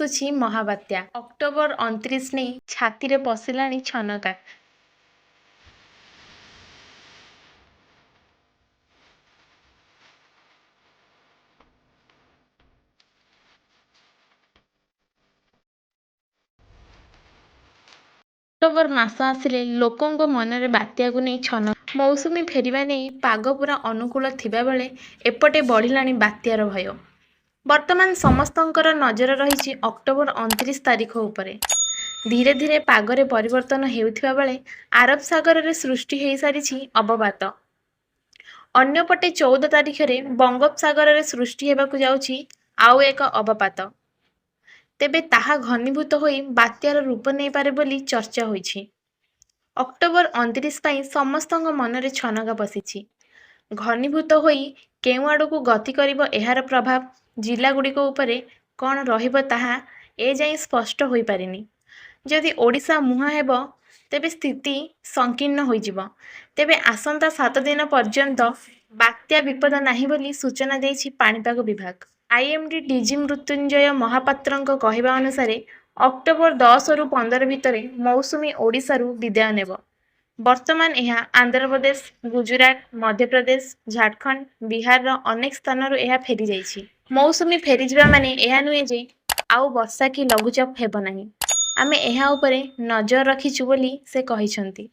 ଆସୁଛି ମହାବାତ୍ୟା। ଅକ୍ଟୋବର 29 ନେଇ ଛାତିରେ ପଶିଲାଣି ଛନକା। ଅକ୍ଟୋବର ମାସ ଆସିଲେ ଲୋକଙ୍କ ମନରେ ବାତ୍ୟାକୁ ନେଇ ଛନ। ମୌସୁମୀ ଫେରିବା ନେଇ ପାଗ ପୁରା ଅନୁକୂଳ ଥିବାବେଳେ ଏପଟେ ବଢ଼ିଲାଣି ବାତ୍ୟାର ଭୟ। ବର୍ତ୍ତମାନ ସମସ୍ତଙ୍କର ନଜର ରହିଛି ଅକ୍ଟୋବର 29 ତାରିଖ ଉପରେ। ଧୀରେ ଧୀରେ ପାଗରେ ପରିବର୍ତ୍ତନ ହେଉଥିବା ବେଳେ ଆରବ ସାଗରରେ ସୃଷ୍ଟି ହୋଇସାରିଛି ଅବପାତ। ଅନ୍ୟପଟେ 14 ତାରିଖରେ ବଙ୍ଗୋପସାଗରରେ ସୃଷ୍ଟି ହେବାକୁ ଯାଉଛି ଆଉ ଏକ ଅବପାତ। ତେବେ ତାହା ଘନୀଭୂତ ହୋଇ ବାତ୍ୟାର ରୂପ ନେଇପାରେ ବୋଲି ଚର୍ଚ୍ଚା ହୋଇଛି। ଅକ୍ଟୋବର 29 ପାଇଁ ସମସ୍ତଙ୍କ ମନରେ ଛନକା ପଶିଛି। ଘନୀଭୂତ ହୋଇ କେଉଁ ଆଡ଼କୁ ଗତି କରିବ ଏହାର ପ୍ରଭାବ ଜିଲ୍ଲାଗୁଡ଼ିକ ଉପରେ କ'ଣ ରହିବ ତାହା ଏଯାଏଁ ସ୍ପଷ୍ଟ ହୋଇପାରିନି। ଯଦି ଓଡ଼ିଶା ମୁହାଁ ହେବ ତେବେ ସ୍ଥିତି ସଂକୀର୍ଣ୍ଣ ହୋଇଯିବ। ତେବେ ଆସନ୍ତା 7 ଦିନ ପର୍ଯ୍ୟନ୍ତ ବାତ୍ୟା ବିପଦ ନାହିଁ ବୋଲି ସୂଚନା ଦେଇଛି ପାଣିପାଗ ବିଭାଗ। ଆଇଏମ୍ଡି ଡିଜି ମୃତ୍ୟୁଞ୍ଜୟ ମହାପାତ୍ରଙ୍କ କହିବା ଅନୁସାରେ ଅକ୍ଟୋବର 10ରୁ 15 ଭିତରେ ମୌସୁମୀ ଓଡ଼ିଶାରୁ ବିଦାୟ ନେବ। ବର୍ତ୍ତମାନ ଏହା ଆନ୍ଧ୍ରପ୍ରଦେଶ, ଗୁଜରାଟ, ମଧ୍ୟପ୍ରଦେଶ, ଝାଡ଼ଖଣ୍ଡ, ବିହାରର ଅନେକ ସ୍ଥାନରୁ ଏହା ଫେରିଯାଇଛି। ମୌସୁମୀ ଫେରିଯିବା ମାନେ ଏହା ନୁହେଁ ଯେ ଆଉ ବର୍ଷା କି ଲଘୁଚାପ ହେବ ନାହିଁ। ଆମେ ଏହା ଉପରେ ନଜର ରଖିଛୁ ବୋଲି ସେ କହିଛନ୍ତି।